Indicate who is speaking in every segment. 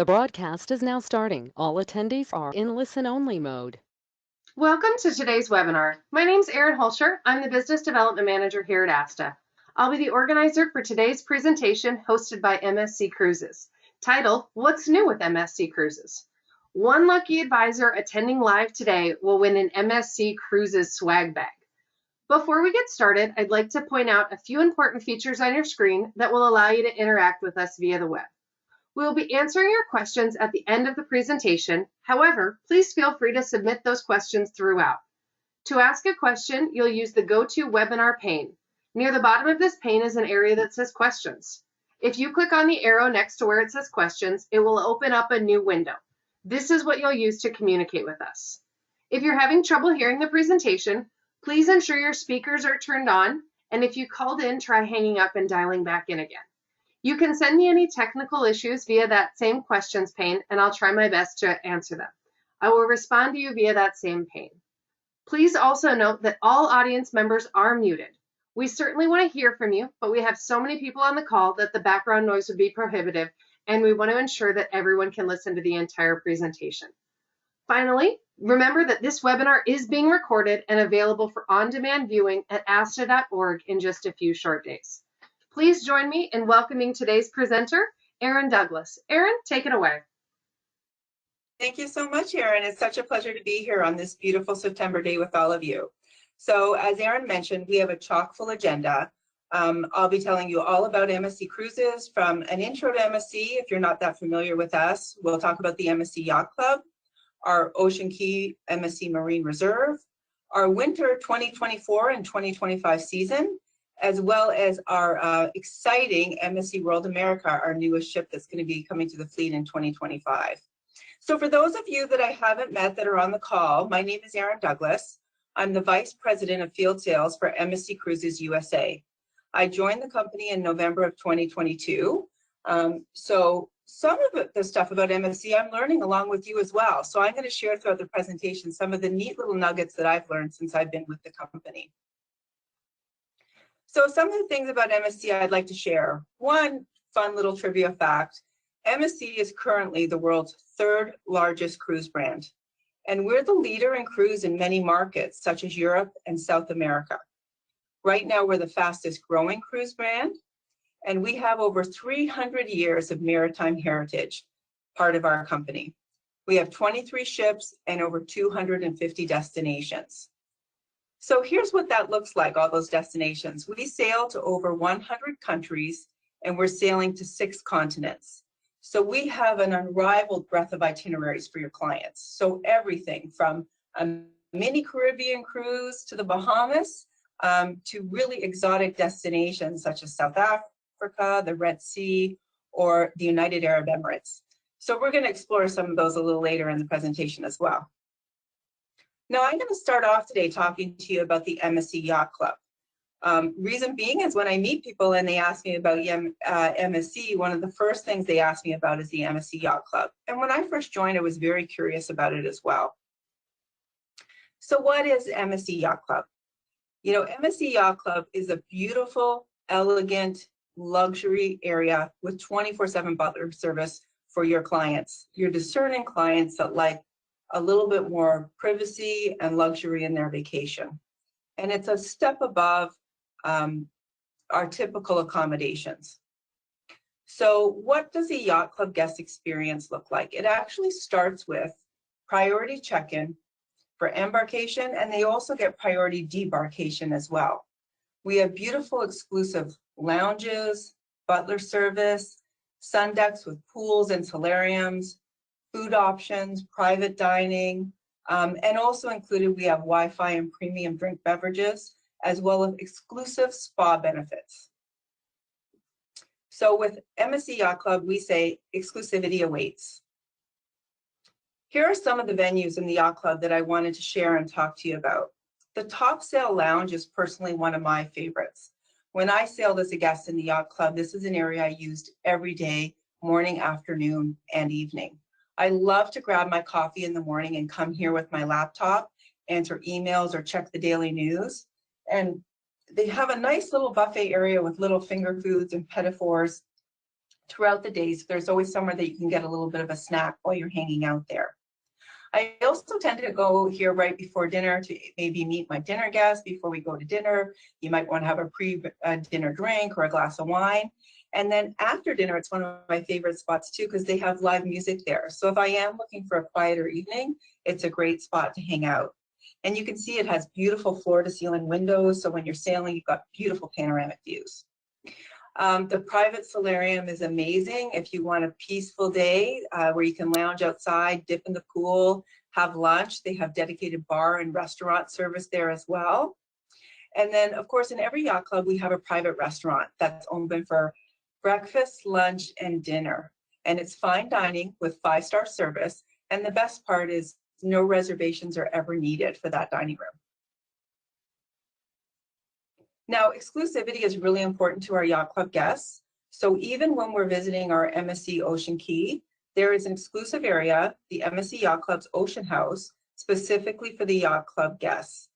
Speaker 1: The broadcast is now starting. All attendees are in listen-only mode.
Speaker 2: Welcome to today's webinar. My name is Erin Holscher. I'm the Business Development Manager here at ASTA. I'll be the organizer for today's presentation hosted by MSC Cruises, titled, What's New with MSC Cruises? One lucky advisor attending live today will win an MSC Cruises swag bag. Before we get started, I'd like to point out a few important features on your screen that will allow you to interact with us via the web. We will be answering your questions at the end of the presentation. However, please feel free to submit those questions throughout. To ask a question, you'll use the Go To Webinar pane. Near the bottom of this pane is an area that says Questions. If you click on the arrow next to where it says Questions, it will open up a new window. This is what you'll use to communicate with us. If you're having trouble hearing the presentation, please ensure your speakers are turned on, and if you called in, try hanging up and dialing back in again. You can send me any technical issues via that same questions pane, and I'll try my best to answer them. I will respond to you via that same pane. Please also note that all audience members are muted. We certainly want to hear from you, but we have so many people on the call that the background noise would be prohibitive, and we want to ensure that everyone can listen to the entire presentation. Finally, remember that this webinar is being recorded and available for on-demand viewing at asta.org in just a few short days. Please join me in welcoming today's presenter, Erin Douglas. Erin, take it away.
Speaker 3: Thank you so much, Erin. It's such a pleasure to be here on this beautiful September day with all of you. So as Erin mentioned, we have a chock-full agenda. I'll be telling you all about MSC Cruises, from an intro to MSC, if you're not that familiar with us. We'll talk about the MSC Yacht Club, our Cay MSC Marine Reserve, our winter 2024 and 2025 season, as well as our exciting MSC World America, our newest ship that's going to be coming to the fleet in 2025. So for those of you that I haven't met that are on the call, my name is Erin Douglas. I'm the Vice President of Field Sales for MSC Cruises USA. I joined the company in November of 2022. So some of the stuff about MSC I'm learning along with you as well. So I'm going to share throughout the presentation some of the neat little nuggets that I've learned since I've been with the company. So some of the things about MSC I'd like to share. One fun little trivia fact, MSC is currently the world's third largest cruise brand. And we're the leader in cruise in many markets, such as Europe and South America. Right now, we're the fastest growing cruise brand, and we have over 300 years of maritime heritage, part of our company. We have 23 ships and over 250 destinations. So here's what that looks like, all those destinations. We sail to over 100 countries, and we're sailing to 6 continents. So we have an unrivaled breadth of itineraries for your clients. So everything from a mini Caribbean cruise to the Bahamas, to really exotic destinations such as South Africa, the Red Sea, or the United Arab Emirates. So we're going to explore some of those a little later in the presentation as well. Now, I'm going to start off today talking to you about the MSC Yacht Club. Reason being is when I meet people and they ask me about MSC, one of the first things they ask me about is the MSC Yacht Club. And when I first joined, I was very curious about it as well. So what is MSC Yacht Club? You know, MSC Yacht Club is a beautiful, elegant, luxury area with 24/7 butler service for your clients, your discerning clients that like a little bit more privacy and luxury in their vacation. And it's a step above our typical accommodations. So what does a yacht club guest experience look like? It actually starts with priority check-in for embarkation, and they also get priority debarkation as well. We have beautiful exclusive lounges, butler service, sun decks with pools and solariums, food options, private dining, and also included we have Wi-Fi and premium drink beverages, as well as exclusive spa benefits. So with MSC Yacht Club, we say exclusivity awaits. Here are some of the venues in the Yacht Club that I wanted to share and talk to you about. The Top Sail Lounge is personally one of my favorites. When I sailed as a guest in the Yacht Club, this is an area I used every day, morning, afternoon, and evening. I love to grab my coffee in the morning and come here with my laptop, answer emails or check the daily news. And they have a nice little buffet area with little finger foods and petit fours throughout the days. There's always somewhere that you can get a little bit of a snack while you're hanging out there. I also tend to go here right before dinner to maybe meet my dinner guests before we go to dinner. You might want to have a pre-dinner drink or a glass of wine. And then after dinner, it's one of my favorite spots too, because they have live music there. So if I am looking for a quieter evening, it's a great spot to hang out. And you can see it has beautiful floor-to-ceiling windows. So when you're sailing, you've got beautiful panoramic views. The private solarium is amazing if you want a peaceful day where you can lounge outside, dip in the pool, have lunch. They have dedicated bar and restaurant service there as well. And then, of course, in every yacht club, we have a private restaurant that's open for breakfast, lunch, and dinner. And it's fine dining with 5-star service. And the best part is no reservations are ever needed for that dining room. Now, exclusivity is really important to our yacht club guests. So even when we're visiting our MSC Ocean Key, there is an exclusive area, the MSC Yacht Club's Ocean House, specifically for the yacht club guests.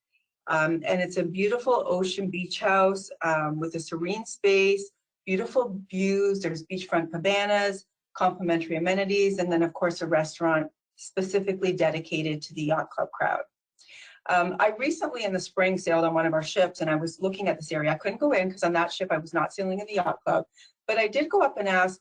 Speaker 3: And it's a beautiful ocean beach house with a serene space, beautiful views. There's beachfront cabanas, complimentary amenities, and then of course a restaurant specifically dedicated to the yacht club crowd. I recently in the spring sailed on one of our ships and I was looking at this area. I couldn't go in because on that ship I was not sailing in the yacht club, but I did go up and ask,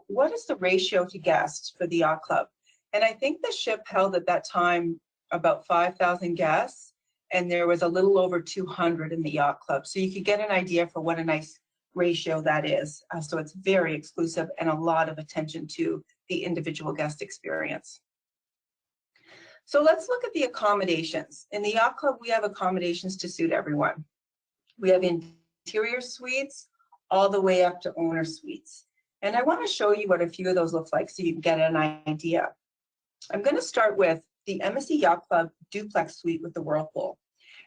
Speaker 3: what is the ratio to guests for the yacht club? And I think the ship held at that time about 5,000 guests and there was a little over 200 in the yacht club. So you could get an idea for what a nice ratio that is. So it's very exclusive and a lot of attention to the individual guest experience. So let's look at the accommodations. In the yacht club, we have accommodations to suit everyone. We have interior suites all the way up to owner suites. And I want to show you what a few of those look like so you can get an idea. I'm going to start with the MSC Yacht Club duplex suite with the whirlpool.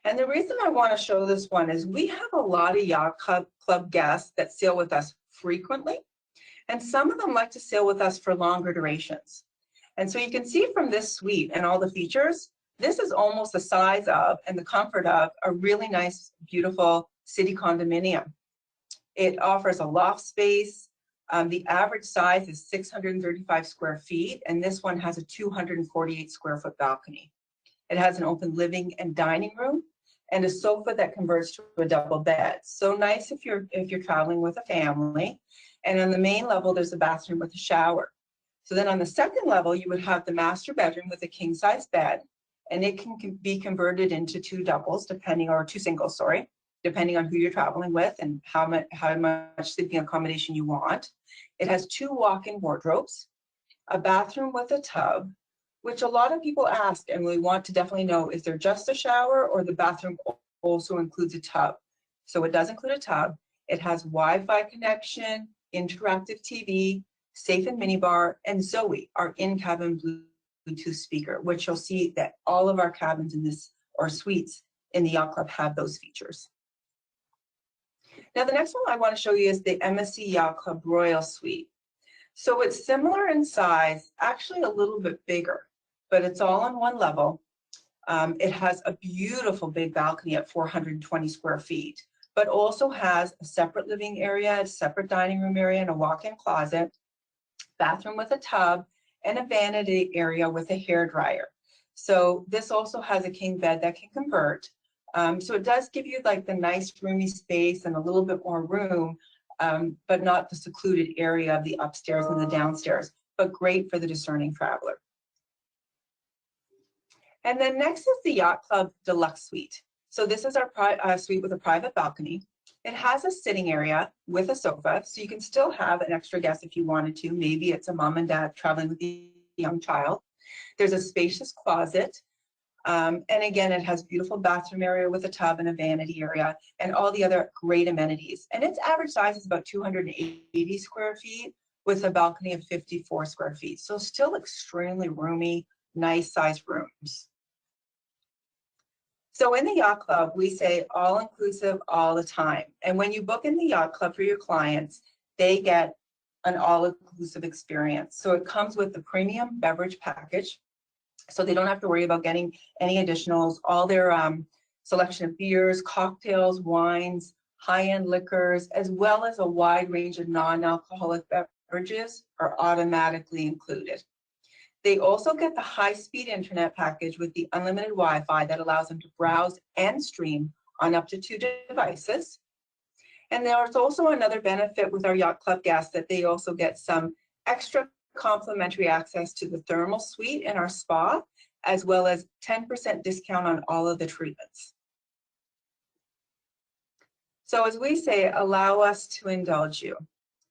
Speaker 3: And the reason I want to show this one is we have a lot of yacht club guests that sail with us frequently, and some of them like to sail with us for longer durations. And so you can see from this suite and all the features, this is almost the size of and the comfort of a really nice, beautiful city condominium. It offers a loft space. The average size is 635 square feet, and this one has a 248 square foot balcony. It has an open living and dining room and a sofa that converts to a double bed. So nice if you're traveling with a family. And on the main level, there's a bathroom with a shower. So then on the second level, you would have the master bedroom with a king size bed, and it can be converted into 2 doubles, or 2 singles, sorry, depending on who you're traveling with and how much sleeping accommodation you want. It has 2 walk-in wardrobes, a bathroom with a tub, which a lot of people ask and we want to definitely know, is there just a shower or the bathroom also includes a tub? So it does include a tub. It has Wi-Fi connection, interactive TV, safe and minibar, and Zoe, our in-cabin Bluetooth speaker, which you'll see that all of our cabins in this, or suites in the yacht club, have those features. Now the next one I want to show you is the MSC Yacht Club Royal Suite. So it's similar in size, actually a little bit bigger, but it's all on one level. It has a beautiful big balcony at 420 square feet, but also has a separate living area, a separate dining room area, and a walk-in closet, bathroom with a tub, and a vanity area with a hairdryer. So this also has a king bed that can convert. So it does give you like the nice roomy space and a little bit more room, but not the secluded area of the upstairs and the downstairs, but great for the discerning traveler. And then next is the Yacht Club Deluxe Suite. So this is our suite with a private balcony. It has a sitting area with a sofa, so you can still have an extra guest if you wanted to. Maybe it's a mom and dad traveling with a young child. There's a spacious closet. And again, it has beautiful bathroom area with a tub and a vanity area and all the other great amenities. And its average size is about 280 square feet with a balcony of 54 square feet. So still extremely roomy, nice sized rooms. So in the Yacht Club, we say all inclusive all the time. And when you book in the Yacht Club for your clients, they get an all inclusive experience. So it comes with the premium beverage package. So they don't have to worry about getting any additionals. All their selection of beers, cocktails, wines, high-end liquors, as well as a wide range of non-alcoholic beverages are automatically included. They also get the high-speed internet package with the unlimited Wi-Fi that allows them to browse and stream on up to 2 devices. And there's also another benefit with our Yacht Club guests that they also get some extra complimentary access to the thermal suite in our spa, as well as 10% discount on all of the treatments. So as we say, allow us to indulge you.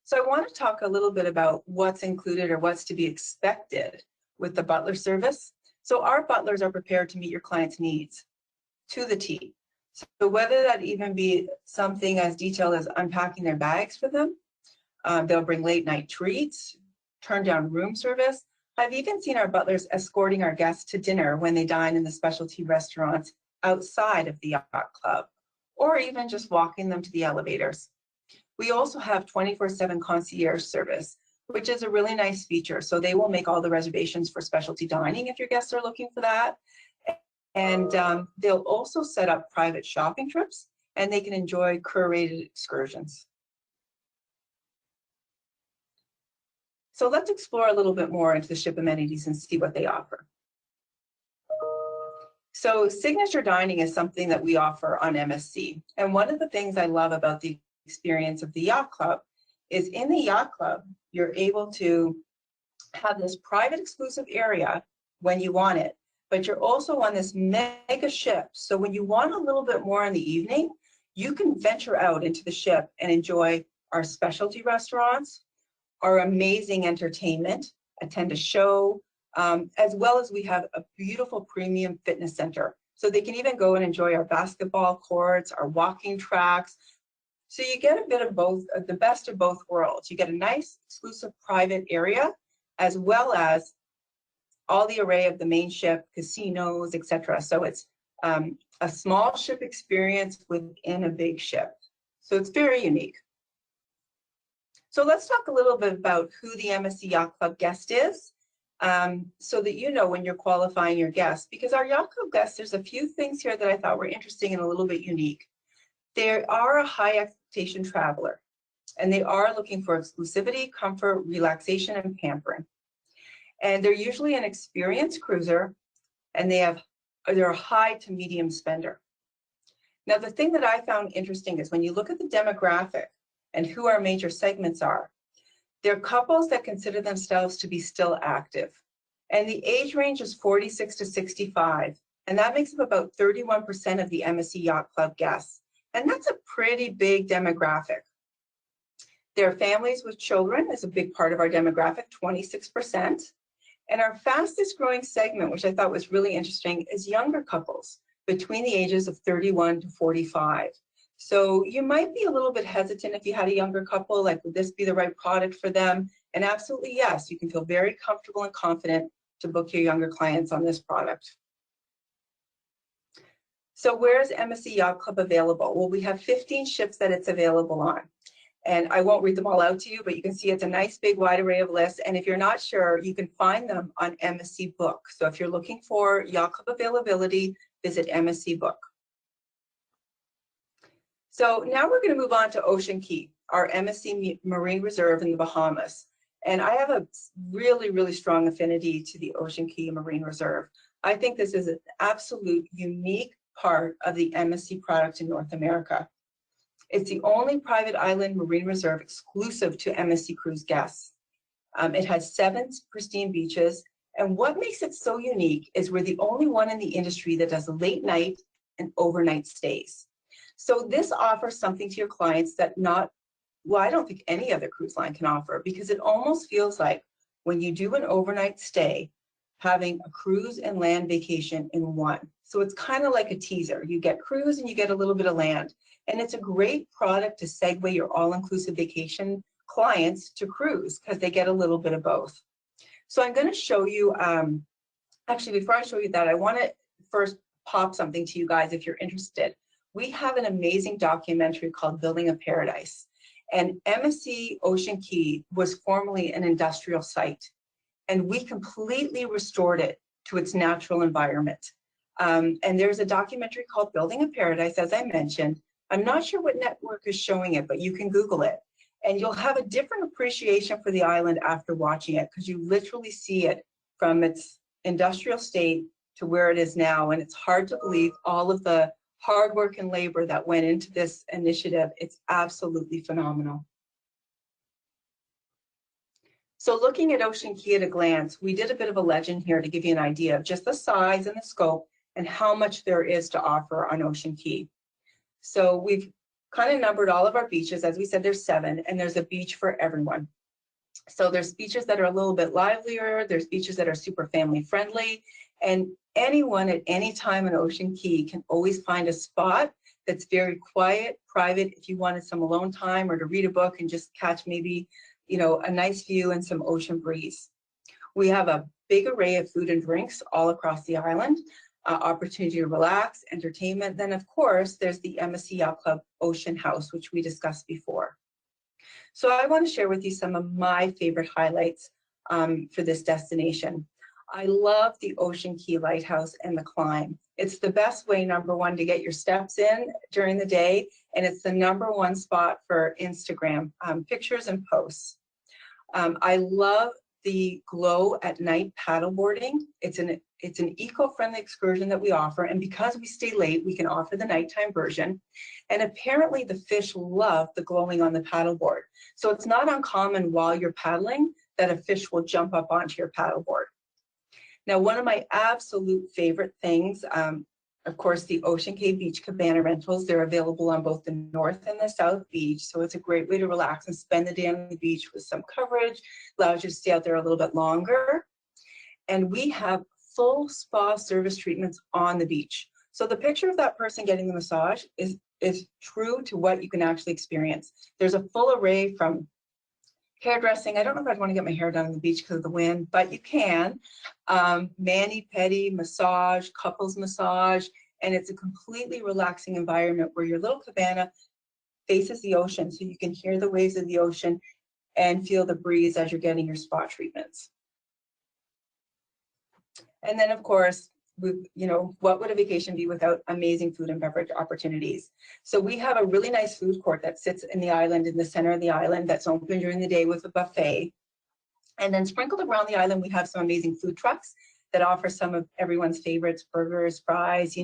Speaker 3: So I want to talk a little bit about what's included or what's to be expected with the butler service. So our butlers are prepared to meet your client's needs to the T. So whether that even be something as detailed as unpacking their bags for them, they'll bring late night treats, turn down room service. I've even seen our butlers escorting our guests to dinner when they dine in the specialty restaurants outside of the Yacht Club, or even just walking them to the elevators. We also have 24/7 concierge service, which is a really nice feature. So they will make all the reservations for specialty dining if your guests are looking for that. And they'll also set up private shopping trips, and they can enjoy curated excursions. So let's explore a little bit more into the ship amenities and see what they offer. So signature dining is something that we offer on MSC. And one of the things I love about the experience of the Yacht Club is in the Yacht Club, you're able to have this private exclusive area when you want it, but you're also on this mega ship. So when you want a little bit more in the evening, you can venture out into the ship and enjoy our specialty restaurants, our amazing entertainment, attend a show, as well as we have a beautiful premium fitness center. So they can even go and enjoy our basketball courts, our walking tracks. So you get a bit of both, the best of both worlds. You get a nice exclusive private area, as well as all the array of the main ship, casinos, etc. So it's a small ship experience within a big ship. So it's very unique. So let's talk a little bit about who the MSC Yacht Club guest is, so that you know when you're qualifying your guests. Because our Yacht Club guests, there's a few things here that I thought were interesting and a little bit unique. They are a high expectation traveler, and they are looking for exclusivity, comfort, relaxation, and pampering. And they're usually an experienced cruiser, and they're a high to medium spender. Now, the thing that I found interesting is when you look at the demographic and who our major segments are, they're couples that consider themselves to be still active. And the age range is 46 to 65, and that makes up about 31% of the MSC Yacht Club guests. And that's a pretty big demographic. Their families with children is a big part of our demographic, 26%. And our fastest growing segment, which I thought was really interesting, is younger couples between the ages of 31 to 45. So you might be a little bit hesitant if you had a younger couple, like, would this be the right product for them? And absolutely yes, you can feel very comfortable and confident to book your younger clients on this product. So where is MSC Yacht Club available? Well, we have 15 ships that it's available on. And I won't read them all out to you, but you can see it's a nice big wide array of lists. And if you're not sure, you can find them on MSC Book. So if you're looking for Yacht Club availability, visit MSC Book. So now we're going to move on to Ocean Cay, our MSC Marine Reserve in the Bahamas. And I have a really, really strong affinity to the Ocean Cay Marine Reserve. I think this is an absolute unique part of the MSC product in North America. It's the only private island marine reserve exclusive to MSC Cruise guests. It has 7 pristine beaches, and what makes it so unique is we're the only one in the industry that does late night and overnight stays. So this offers something to your clients that I don't think any other cruise line can offer, because it almost feels like when you do an overnight stay, having a cruise and land vacation in one. So it's kind of like a teaser. You get cruise and you get a little bit of land. And it's a great product to segue your all-inclusive vacation clients to cruise, because they get a little bit of both. So I'm going to show you, actually, before I show you that, I want to first pop something to you guys if you're interested. We have an amazing documentary called Building a Paradise. And MSC Ocean Cay was formerly an industrial site, and we completely restored it to its natural environment. And there's a documentary called Building a Paradise, as I mentioned. I'm not sure what network is showing it, but you can Google it. And you'll have a different appreciation for the island after watching it, because you literally see it from its industrial state to where it is now. And it's hard to believe all of the hard work and labor that went into this initiative. It's absolutely phenomenal. So looking at Ocean Cay at a glance, we did a bit of a legend here to give you an idea of just the size and the scope and how much there is to offer on Ocean Cay. So we've kind of numbered all of our beaches. As we said, there's 7, and there's a beach for everyone. So there's beaches that are a little bit livelier, there's beaches that are super family friendly, and anyone at any time in Ocean Cay can always find a spot that's very quiet, private, if you wanted some alone time or to read a book and just catch maybe, you know, a nice view and some ocean breeze. We have a big array of food and drinks all across the island, opportunity to relax, entertainment. Then of course, there's the MSC Yacht Club Ocean House, which we discussed before. So I want to share with you some of my favorite highlights for this destination. I love the Ocean Cay Lighthouse and the climb. It's the best way, number one, to get your steps in during the day, and it's the =1 spot for Instagram pictures and posts. I love the glow at night paddleboarding. It's an eco-friendly excursion that we offer, and because we stay late, we can offer the nighttime version. And apparently the fish love the glowing on the paddleboard. So it's not uncommon while you're paddling that a fish will jump up onto your paddleboard. Now, one of my absolute favorite things, of course, the Ocean Cay Beach Cabana rentals. They're available on both the north and the south beach. So it's a great way to relax and spend the day on the beach with some coverage, allows you to stay out there a little bit longer. And we have full spa service treatments on the beach. So the picture of that person getting the massage is true to what you can actually experience. There's a full array from hairdressing. I don't know if I'd want to get my hair done on the beach because of the wind, but you can. Mani-pedi, massage, couples massage, and it's a completely relaxing environment where your little cabana faces the ocean, so you can hear the waves of the ocean and feel the breeze as you're getting your spa treatments. And then, of course, what would a vacation be without amazing food and beverage opportunities? So we have a really nice food court that sits in the island, in the center of the island, that's open during the day with a buffet. And then sprinkled around the island, we have some amazing food trucks that offer some of everyone's favorites, burgers, fries,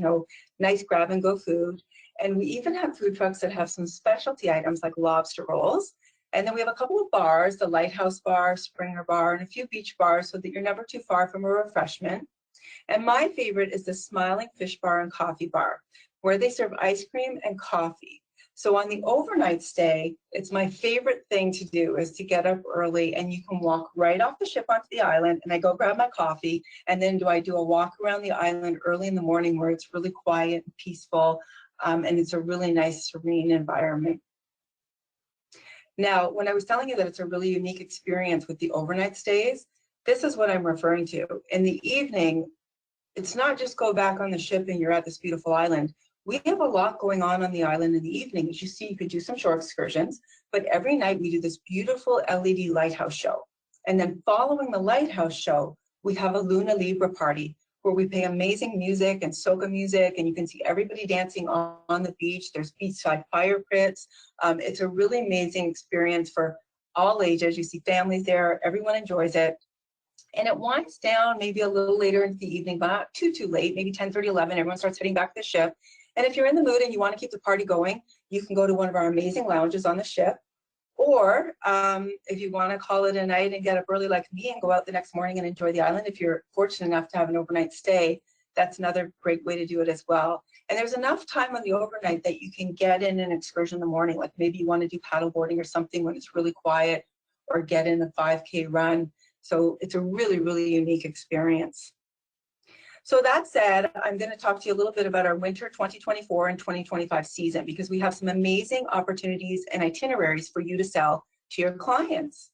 Speaker 3: nice grab and go food. And we even have food trucks that have some specialty items like lobster rolls. And then we have a couple of bars, the Lighthouse Bar, Springer Bar, and a few beach bars so that you're never too far from a refreshment. And my favorite is the Smiling Fish Bar and Coffee Bar, where they serve ice cream and coffee. So on the overnight stay, it's my favorite thing to do is to get up early, and you can walk right off the ship onto the island, and I go grab my coffee, and then I do a walk around the island early in the morning where it's really quiet and peaceful, and it's a really nice, serene environment. Now, when I was telling you that it's a really unique experience with the overnight stays, this is what I'm referring to. In the evening, it's not just go back on the ship and you're at this beautiful island. We have a lot going on the island in the evening. As you see, you could do some shore excursions, but every night we do this beautiful LED lighthouse show. And then following the lighthouse show, we have a Luna Libra party where we play amazing music and soca music, and you can see everybody dancing on the beach. There's beachside fire pits. It's a really amazing experience for all ages. You see families there, everyone enjoys it. And it winds down maybe a little later into the evening, but not too late, maybe 10:30, 11, everyone starts heading back to the ship. And if you're in the mood and you want to keep the party going, you can go to one of our amazing lounges on the ship. Or if you want to call it a night and get up early like me and go out the next morning and enjoy the island, if you're fortunate enough to have an overnight stay, that's another great way to do it as well. And there's enough time on the overnight that you can get in an excursion in the morning, like maybe you want to do paddle boarding or something when it's really quiet, or get in a 5K run. So it's a really, really unique experience. So that said, I'm going to talk to you a little bit about our winter 2024 and 2025 season, because we have some amazing opportunities and itineraries for you to sell to your clients.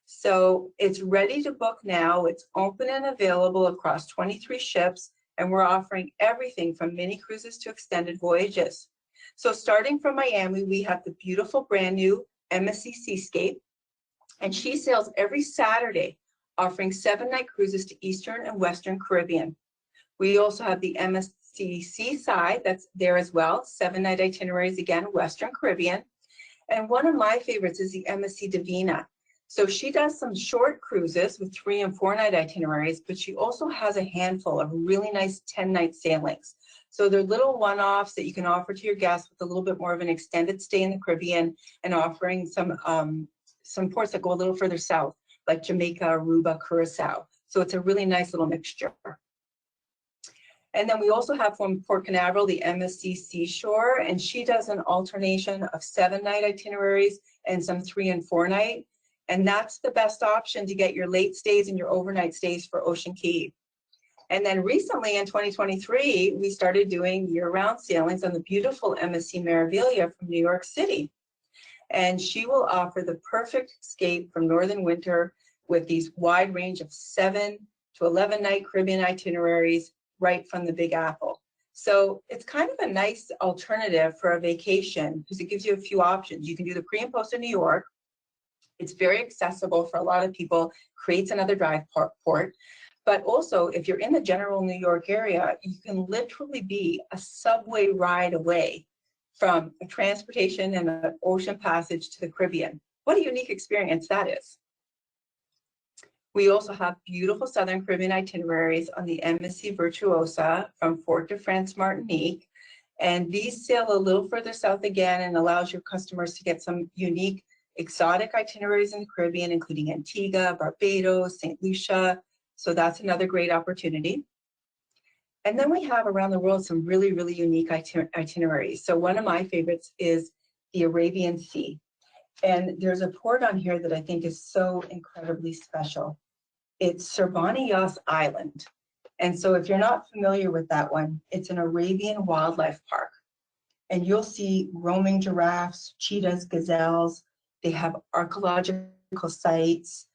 Speaker 3: So it's ready to book now. It's open and available across 23 ships, and we're offering everything from mini cruises to extended voyages. So starting from Miami, we have the beautiful brand new MSC Seascape, and she sails every Saturday, offering 7-night cruises to Eastern and Western Caribbean. We also have the MSC Seaside that's there as well, 7-night itineraries, again, Western Caribbean. And one of my favorites is the MSC Divina. So she does some short cruises with 3 and 4 night itineraries, but she also has a handful of really nice 10-night sailings. So they're little one-offs that you can offer to your guests with a little bit more of an extended stay in the Caribbean, and offering some ports that go a little further south, like Jamaica, Aruba, Curacao. So it's a really nice little mixture. And then we also have from Port Canaveral, the MSC Seashore, and she does an alternation of 7-night itineraries and some 3 and 4 night. And that's the best option to get your late stays and your overnight stays for Ocean Cay. And then recently in 2023, we started doing year-round sailings on the beautiful MSC Meraviglia from New York City. And she will offer the perfect escape from northern winter with these wide range of 7 to 11-night Caribbean itineraries right from the Big Apple. So it's kind of a nice alternative for a vacation because it gives you a few options. You can do the pre and post in New York. It's very accessible for a lot of people, creates another drive port. But also, if you're in the general New York area, you can literally be a subway ride away from a transportation and an ocean passage to the Caribbean. What a unique experience that is. We also have beautiful Southern Caribbean itineraries on the MSC Virtuosa from Fort de France, Martinique. And these sail a little further south again and allows your customers to get some unique exotic itineraries in the Caribbean, including Antigua, Barbados, St. Lucia. So that's another great opportunity. And then we have around the world some really, really unique itineraries. So one of my favorites is the Arabian Sea. And there's a port on here that I think is so incredibly special. It's Cervanillas Island. And so if you're not familiar with that one, it's an Arabian wildlife park. And you'll see roaming giraffes, cheetahs, gazelles. They have archaeological sites,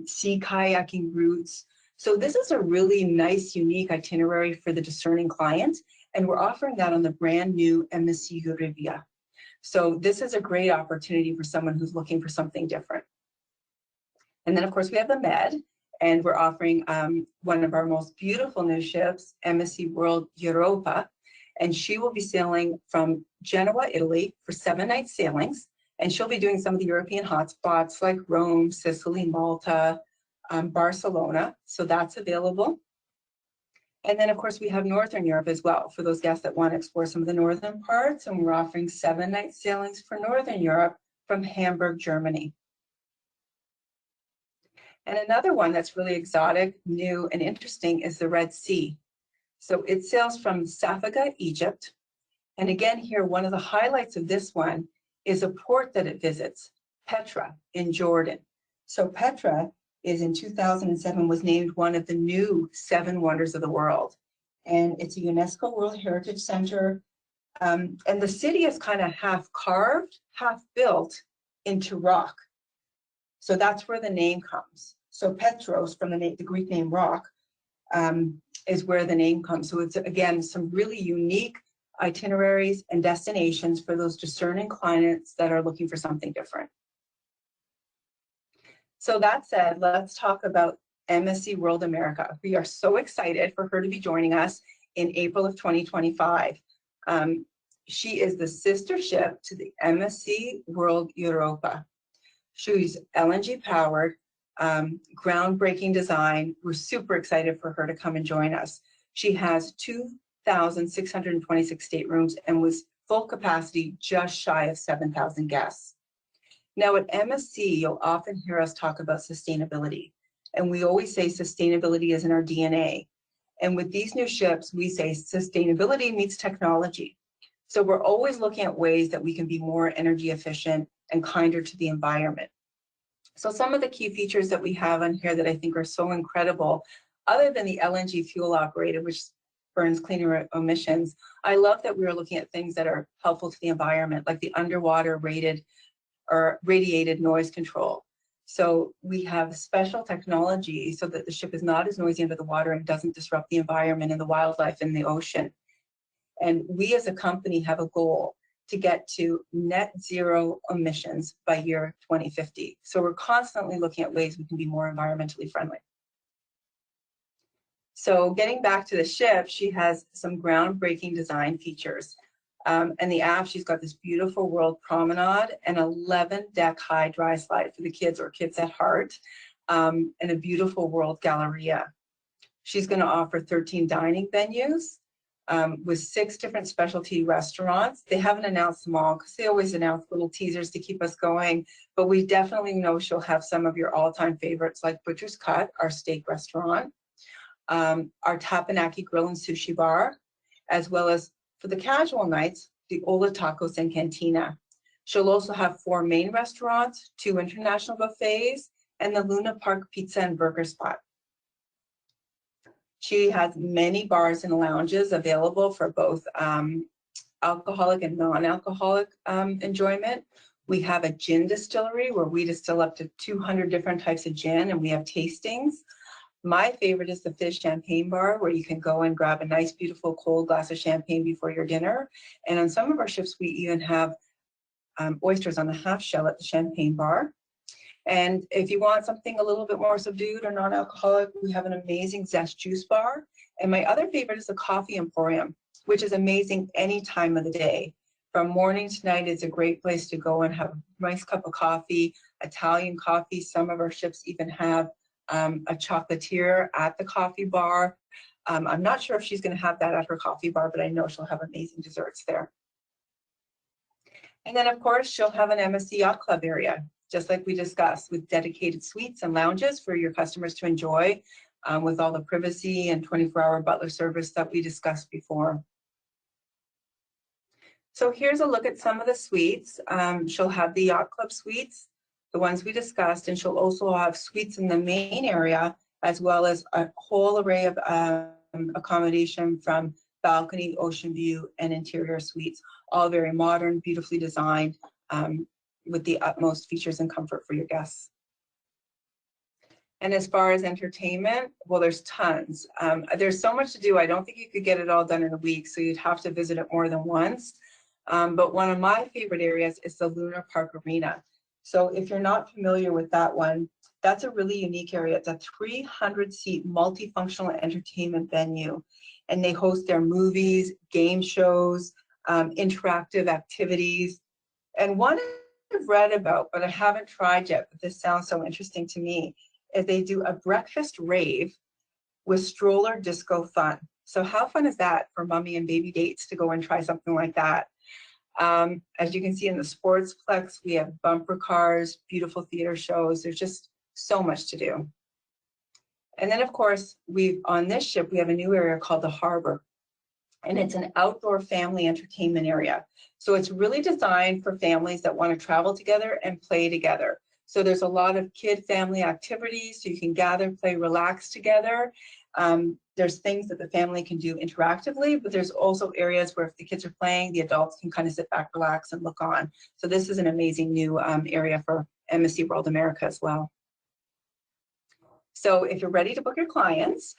Speaker 3: sea kayaking routes. So this is a really nice, unique itinerary for the discerning client. And we're offering that on the brand new MSC Yacht. So this is a great opportunity for someone who's looking for something different. And then, of course, we have the Med, and we're offering one of our most beautiful new ships, MSC World Europa, and she will be sailing from Genoa, Italy for 7-night sailings, and she'll be doing some of the European hotspots like Rome, Sicily, Malta, Barcelona, so that's available. And then, of course, we have Northern Europe as well for those guests that want to explore some of the northern parts. And we're offering 7-night sailings for Northern Europe from Hamburg, Germany. And another one that's really exotic, new, and interesting is the Red Sea. So it sails from Safaga, Egypt. And again, here, one of the highlights of this one is a port that it visits, Petra in Jordan. So Petra is in 2007 was named one of the new 7 wonders of the world. And it's a UNESCO World Heritage Center. And the city is kind of half carved, half built into rock. So that's where the name comes. So Petros, from the Greek name rock, is where the name comes. So it's, again, some really unique itineraries and destinations for those discerning clients that are looking for something different. So that said, let's talk about MSC World America. We are so excited for her to be joining us in April of 2025. She is the sister ship to the MSC World Europa. She's LNG powered, groundbreaking design. We're super excited for her to come and join us. She has 2,626 staterooms and was full capacity just shy of 7,000 guests. Now at MSC, you'll often hear us talk about sustainability. And we always say sustainability is in our DNA. And with these new ships, we say sustainability meets technology. So we're always looking at ways that we can be more energy efficient and kinder to the environment. So some of the key features that we have on here that I think are so incredible, other than the LNG fuel operated, which burns cleaner emissions, I love that we are looking at things that are helpful to the environment, like the underwater radiated noise control. So we have special technology so that the ship is not as noisy under the water and doesn't disrupt the environment and the wildlife in the ocean. And we as a company have a goal to get to net zero emissions by year 2050. So we're constantly looking at ways we can be more environmentally friendly. So getting back to the ship, she has some groundbreaking design features. And the aft, she's got this beautiful world promenade and 11-deck high dry slide for the kids or kids at heart, and a beautiful world galleria. She's going to offer 13 dining venues with 6 different specialty restaurants. They haven't announced them all because they always announce little teasers to keep us going, but we definitely know she'll have some of your all-time favorites like Butcher's Cut, our steak restaurant, our Tapanaki Grill and Sushi Bar, as well as for the casual nights, the Ola Tacos and Cantina. She'll also have 4 main restaurants, 2 international buffets, and the Luna Park Pizza and Burger Spot. She has many bars and lounges available for both alcoholic and non-alcoholic enjoyment. We have a gin distillery where we distill up to 200 different types of gin, and we have tastings. My favorite is the Fizz Champagne Bar, where you can go and grab a nice, beautiful cold glass of champagne before your dinner. And on some of our ships, we even have oysters on the half shell at the Champagne Bar. And if you want something a little bit more subdued or non-alcoholic, we have an amazing zest juice bar. And my other favorite is the Coffee Emporium, which is amazing any time of the day. From morning to night, it's a great place to go and have a nice cup of coffee, Italian coffee. Some of our ships even have a chocolatier at the coffee bar. I'm not sure if she's going to have that at her coffee bar, but I know she'll have amazing desserts there. And then, of course, she'll have an MSC Yacht Club area, just like we discussed, with dedicated suites and lounges for your customers to enjoy, with all the privacy and 24-hour butler service that we discussed before. So here's a look at some of the suites. She'll have the Yacht Club suites, the ones we discussed, and she'll also have suites in the main area, as well as a whole array of accommodation from balcony, ocean view, and interior suites, all very modern, beautifully designed, with the utmost features and comfort for your guests. And as far as entertainment, well, there's tons. There's so much to do. I don't think you could get it all done in a week, so you'd have to visit it more than once. But one of my favorite areas is the Luna Park Arena. So if you're not familiar with that one, that's a really unique area. It's a 300-seat multifunctional entertainment venue, and they host their movies, game shows, interactive activities. And one I've read about, but I haven't tried yet, but this sounds so interesting to me, is they do a breakfast rave with stroller disco fun. So how fun is that for mommy and baby dates to go and try something like that? As you can see in the Sportsplex, we have bumper cars, beautiful theater shows. There's just so much to do. And then, of course, on this ship, we have a new area called the Harbor, and it's an outdoor family entertainment area. So it's really designed for families that want to travel together and play together. So there's a lot of kid-family activities, so you can gather, play, relax together. There's things that the family can do interactively, but there's also areas where if the kids are playing, the adults can kind of sit back, relax, and look on. So this is an amazing new area for MSC World America as well. So if you're ready to book your clients,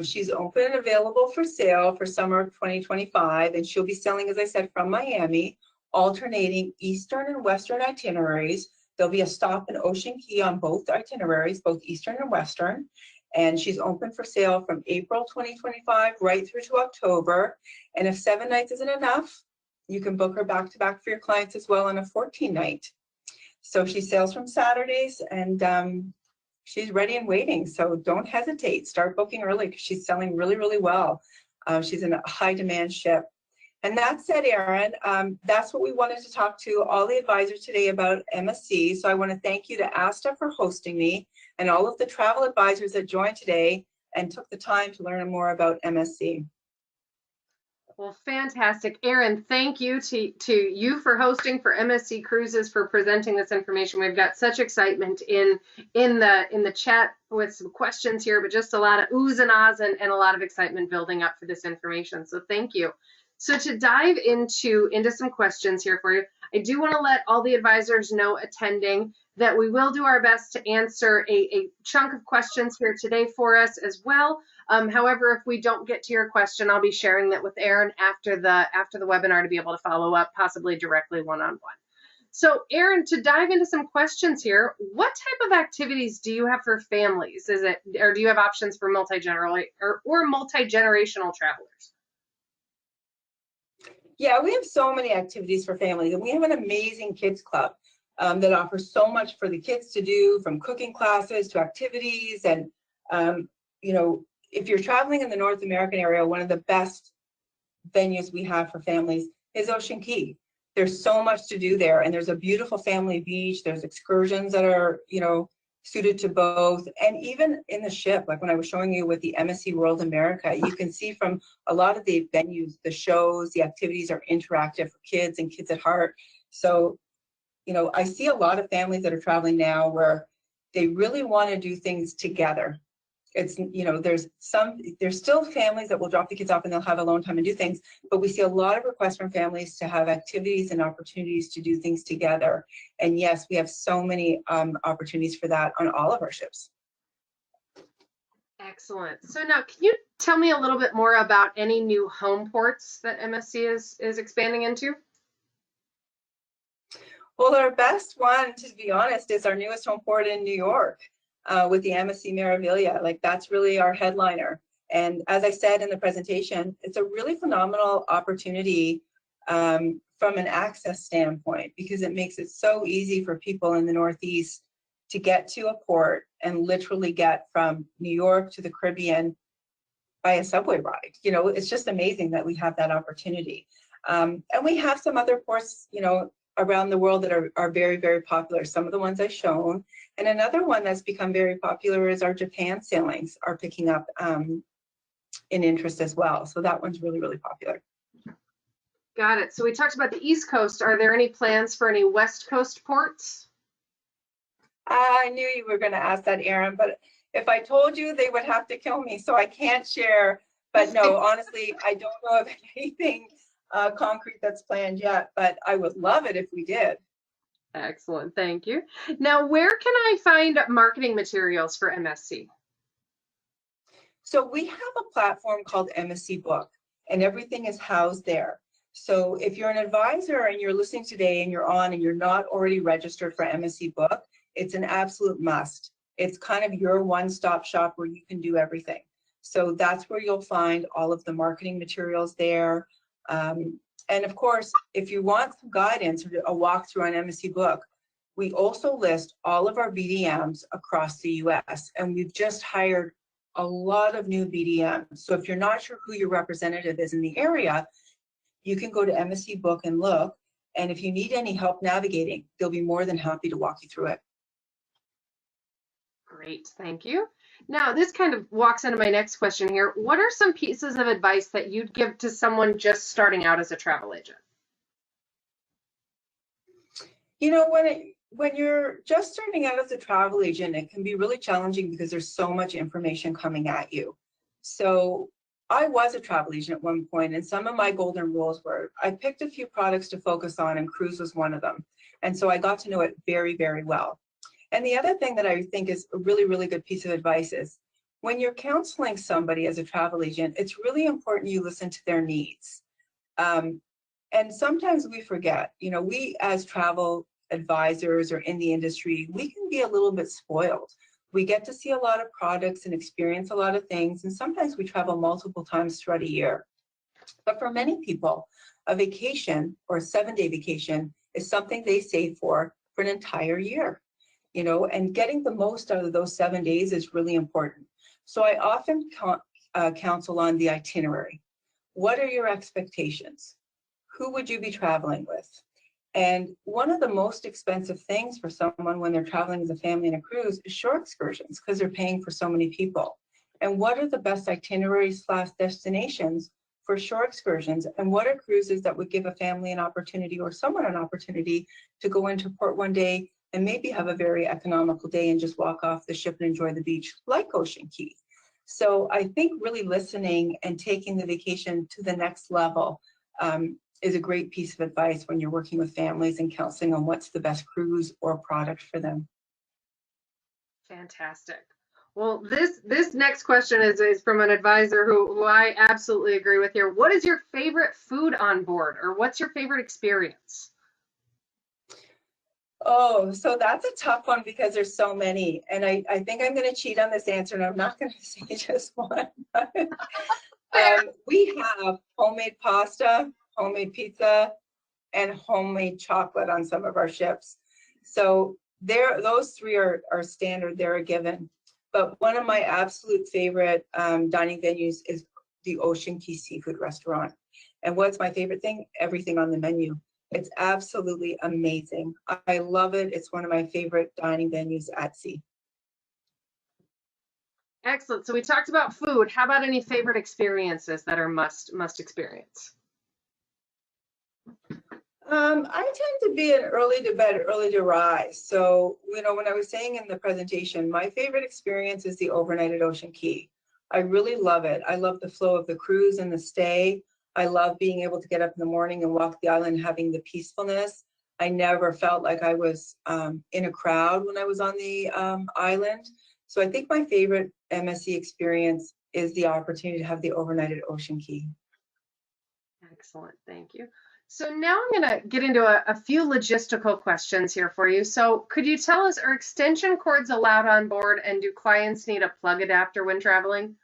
Speaker 3: she's open and available for sale for summer of 2025, and she'll be selling, as I said, from Miami, alternating Eastern and Western itineraries. There'll be a stop in Ocean Key on both itineraries, both Eastern and Western. And she's open for sale from April 2025 right through to October. And if 7 nights isn't enough, you can book her back-to-back for your clients as well on a 14-night. So she sails from Saturdays, and she's ready and waiting. So don't hesitate. Start booking early because she's selling really, really well. She's in a high-demand ship. And that said, Erin, that's what we wanted to talk to all the advisors today about MSC. So I want to thank you to ASTA for hosting me, and all of the travel advisors that joined today and took the time to learn more about MSC.
Speaker 2: Well, fantastic. Erin, thank you to you for hosting, for MSC Cruises for presenting this information. We've got such excitement in the chat with some questions here, but just a lot of oohs and ahs and a lot of excitement building up for this information. So thank you. So to dive into some questions here for you, I do want to let all the advisors know attending that we will do our best to answer a chunk of questions here today for us as well. However, if we don't get to your question, I'll be sharing that with Erin after the webinar to be able to follow up, possibly directly one-on-one. So Erin, to dive into some questions here, what type of activities do you have for families? Or do you have options for multi-generational travelers?
Speaker 3: Yeah, we have so many activities for families, and we have an amazing kids club that offers so much for the kids to do, from cooking classes to activities. And you know, if you're traveling in the North American area, one of the best venues we have for families is Ocean Key. There's so much to do there, and there's a beautiful family beach. There's excursions that are, you know, suited to both. And even in the ship, like when I was showing you with the MSC World America, you can see from a lot of the venues, the shows, the activities are interactive for kids and kids at heart. So, you know, I see a lot of families that are traveling now where they really want to do things together. It's, you know, there's still families that will drop the kids off and they'll have alone time and do things, but we see a lot of requests from families to have activities and opportunities to do things together. And yes, we have so many opportunities for that on all of our ships.
Speaker 2: Excellent. So now, can you tell me a little bit more about any new home ports that MSC is expanding into?
Speaker 3: Well, our best one, to be honest, is our newest home port in New York. With the MSC Meraviglia. Like, that's really our headliner. And as I said in the presentation, it's a really phenomenal opportunity from an access standpoint, because it makes it so easy for people in the Northeast to get to a port and literally get from New York to the Caribbean by a subway ride. You know, it's just amazing that we have that opportunity. And we have some other ports, you know, around the world that are very, very popular. Some of the ones I've shown. And another one that's become very popular is our Japan sailings are picking up in interest as well. So that one's really, really popular.
Speaker 2: Got it. So we talked about the East Coast. Are there any plans for any West Coast ports?
Speaker 3: I knew you were going to ask that, Erin, but if I told you, they would have to kill me. So I can't share. But no, honestly, I don't know of anything concrete that's planned yet, but I would love it if we did.
Speaker 2: Excellent, thank you. Now, where can I find marketing materials for MSC?
Speaker 3: So we have a platform called MSC Book, and everything is housed there. So if you're an advisor and you're listening today and you're on and you're not already registered for MSC Book, it's an absolute must. It's kind of your one-stop shop where you can do everything. So that's where you'll find all of the marketing materials there. And of course, if you want some guidance or a walkthrough on MSC Book, we also list all of our BDMs across the US, and we've just hired a lot of new BDMs. So if you're not sure who your representative is in the area, you can go to MSC Book and look. And if you need any help navigating, they'll be more than happy to walk you through it.
Speaker 2: Great, thank you. Now, this kind of walks into my next question here. What are some pieces of advice that you'd give to someone just starting out as a travel agent?
Speaker 3: You know, when you're just starting out as a travel agent, it can be really challenging because there's so much information coming at you. So I was a travel agent at one point, and some of my golden rules were I picked a few products to focus on, and cruise was one of them. And so I got to know it very, very well. And the other thing that I think is a really, really good piece of advice is when you're counseling somebody as a travel agent, it's really important you listen to their needs. And sometimes we forget, you know, we as travel advisors or in the industry, we can be a little bit spoiled. We get to see a lot of products and experience a lot of things. And sometimes we travel multiple times throughout a year. But for many people, a vacation or a 7-day vacation is something they save for an entire year. You know, and getting the most out of those 7 days is really important. So I often counsel on the itinerary. What are your expectations? Who would you be traveling with? And one of the most expensive things for someone when they're traveling as a family in a cruise is shore excursions, because they're paying for so many people. And what are the best itineraries / destinations for shore excursions? And what are cruises that would give a family an opportunity or someone an opportunity to go into port one day and maybe have a very economical day and just walk off the ship and enjoy the beach like Ocean Key? So I think really listening and taking the vacation to the next level is a great piece of advice when you're working with families and counseling on what's the best cruise or product for them.
Speaker 2: Fantastic. Well, this next question is from an advisor who I absolutely agree with here. What is your favorite food on board, or what's your favorite experience?
Speaker 3: Oh, so that's a tough one because there's so many. And I think I'm going to cheat on this answer, and I'm not going to say just one. We have homemade pasta homemade pizza, and homemade chocolate on some of our ships. So those three are standard, they're a given. But one of my absolute favorite dining venues is the Ocean Key Seafood Restaurant. And what's my favorite thing? Everything on the menu. It's absolutely amazing. I love it. It's one of my favorite dining venues at sea.
Speaker 2: Excellent. So we talked about food. How about any favorite experiences that are must experience?
Speaker 3: I tend to be an early to bed, early to rise. So, you know, when I was saying in the presentation, my favorite experience is the overnight at Ocean Key. I really love it. I love the flow of the cruise and the stay. I love being able to get up in the morning and walk the island, having the peacefulness. I never felt like I was in a crowd when I was on the island. So I think my favorite MSC experience is the opportunity to have the overnight at Ocean Key.
Speaker 2: Excellent. Thank you. So now I'm going to get into a few logistical questions here for you. So could you tell us, are extension cords allowed on board, and do clients need a plug adapter when traveling?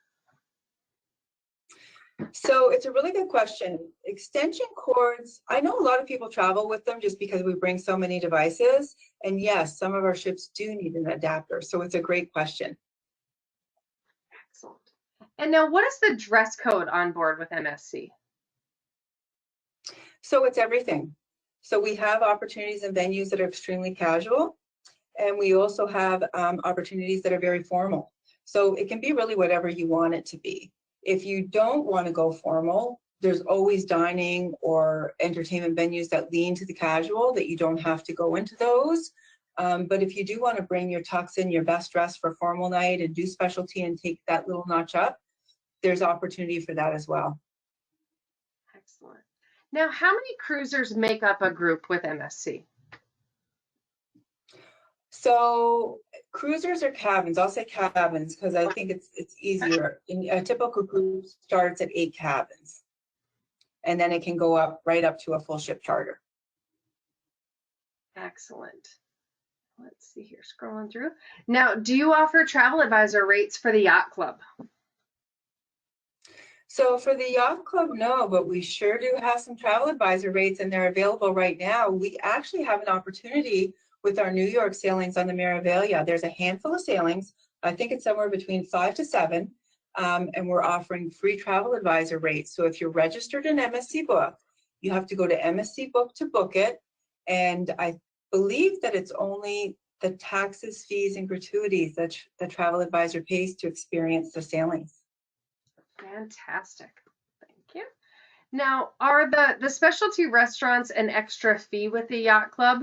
Speaker 3: So it's a really good question. Extension cords, I know a lot of people travel with them just because we bring so many devices. And yes, some of our ships do need an adapter. So it's a great question.
Speaker 2: Excellent. And now, what is the dress code on board with MSC?
Speaker 3: So it's everything. So we have opportunities and venues that are extremely casual, and we also have opportunities that are very formal. So it can be really whatever you want it to be. If you don't want to go formal, there's always dining or entertainment venues that lean to the casual that you don't have to go into those. But if you do want to bring your tux in, your best dress for formal night and do specialty and take that little notch up, there's opportunity for that as well.
Speaker 2: Excellent. Now, how many cruisers make up a group with MSC?
Speaker 3: So cruisers or cabins, I'll say cabins because I think it's easier. A typical group starts at 8 cabins, and then it can go up right up to a full ship charter.
Speaker 2: Excellent. Let's see here, scrolling through. Now, do you offer travel advisor rates for the Yacht Club?
Speaker 3: So for the Yacht Club, no, but we sure do have some travel advisor rates, and they're available right now. We actually have an opportunity with our New York sailings on the Meraviglia. There's a handful of sailings. I think it's somewhere between 5 to 7, and we're offering free travel advisor rates. So if you're registered in MSC Book, you have to go to MSC Book to book it, and I believe that it's only the taxes, fees, and gratuities that the travel advisor pays to experience the sailings.
Speaker 2: Fantastic. Thank you. Now, are the specialty restaurants an extra fee with the Yacht Club?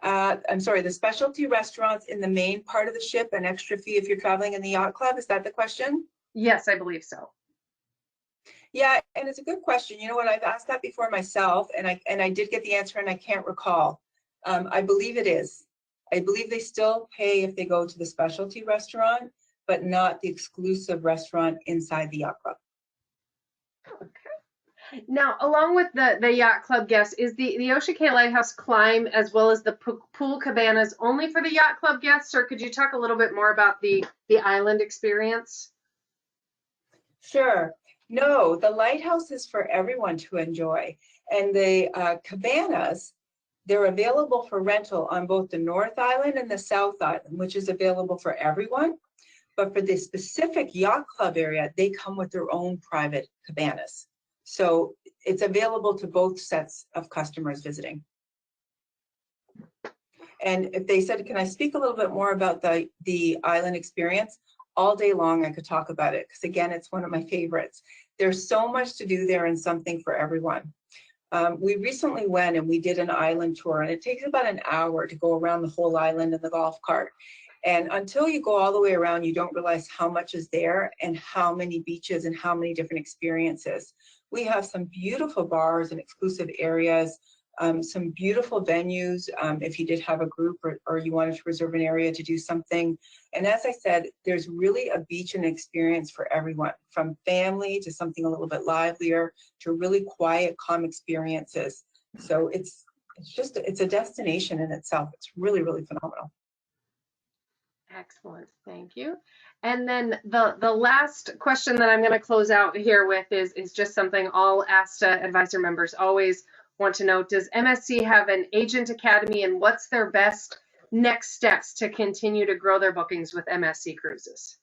Speaker 3: I'm sorry, the specialty restaurants in the main part of the ship, an extra fee if you're traveling in the Yacht Club, is that the question?
Speaker 2: Yes, I believe so.
Speaker 3: Yeah, and it's a good question. You know what, I've asked that before myself, and I did get the answer, and I can't recall. I believe it is. I believe they still pay if they go to the specialty restaurant, but not the exclusive restaurant inside the Yacht Club.
Speaker 2: Okay. Now, along with the Yacht Club guests, is the Ocean Cay Lighthouse climb as well as the pool cabanas only for the Yacht Club guests, or could you talk a little bit more about the island experience?
Speaker 3: Sure. No, the lighthouse is for everyone to enjoy, and the cabanas, they're available for rental on both the North Island and the South Island, which is available for everyone. But for the specific Yacht Club area, they come with their own private cabanas. So it's available to both sets of customers visiting. And if they said, can I speak a little bit more about the island experience? All day long, I could talk about it, because again, it's one of my favorites. There's so much to do there and something for everyone. We recently went and we did an island tour, and it takes about an hour to go around the whole island in the golf cart. And until you go all the way around, you don't realize how much is there and how many beaches and how many different experiences. We have some beautiful bars and exclusive areas, some beautiful venues if you did have a group or you wanted to reserve an area to do something. And as I said, there's really a beach and experience for everyone, from family to something a little bit livelier to really quiet, calm experiences. So it's a destination in itself. It's really, really phenomenal.
Speaker 2: Excellent, thank you. And then the last question that I'm going to close out here with is just something all ASTA advisor members always want to know. Does MSC have an agent academy, and what's their best next steps to continue to grow their bookings with MSC Cruises?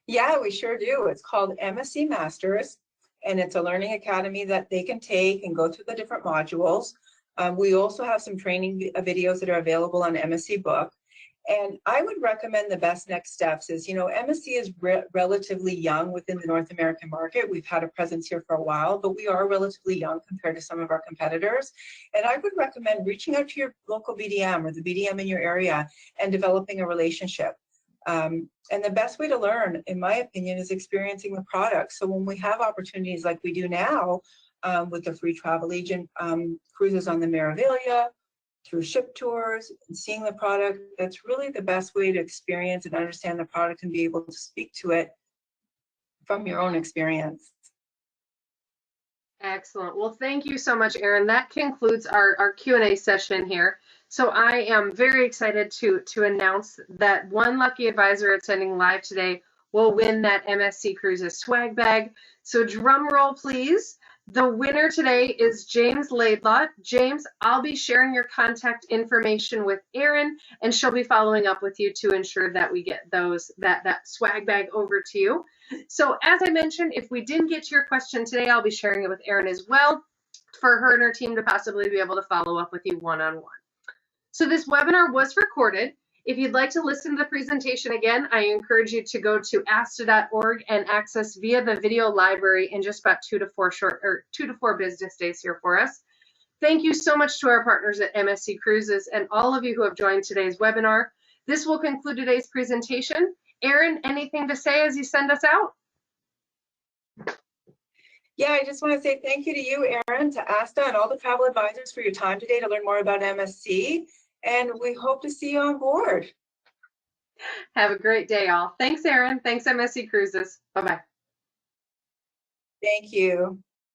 Speaker 3: Yeah, we sure do. It's called MSC Masters, and it's a learning academy that they can take and go through the different modules. We also have some training videos that are available on MSC Book. And I would recommend the best next steps is, MSC is relatively young within the North American market. We've had a presence here for a while, but we are relatively young compared to some of our competitors. And I would recommend reaching out to your local BDM or the BDM in your area and developing a relationship. And the best way to learn, in my opinion, is experiencing the product. So when we have opportunities like we do now with the free travel agent cruises on the Meraviglia, through ship tours and seeing the product, that's really the best way to experience and understand the product and be able to speak to it from your own experience.
Speaker 2: Excellent. Well, thank you so much, Erin. That concludes our Q&A session here. So I am very excited to announce that one lucky advisor attending live today will win that MSC Cruises swag bag. So drum roll, please. The winner today is James Laidlaw. James, I'll be sharing your contact information with Erin, and she'll be following up with you to ensure that we get that swag bag over to you. So as I mentioned, if we didn't get to your question today, I'll be sharing it with Erin as well for her and her team to possibly be able to follow up with you one-on-one. So this webinar was recorded. If you'd like to listen to the presentation again, I encourage you to go to asta.org and access via the video library in just about 2 to 4 business days here for us. Thank you so much to our partners at MSC Cruises and all of you who have joined today's webinar. This will conclude today's presentation. Erin, anything to say as you send us out?
Speaker 3: Yeah, I just want to say thank you to you, Erin, to ASTA and all the travel advisors for your time today to learn more about MSC. And we hope to see you on board.
Speaker 2: Have a great day, all. Thanks, Erin. Thanks, MSC Cruises. Bye-bye.
Speaker 3: Thank you.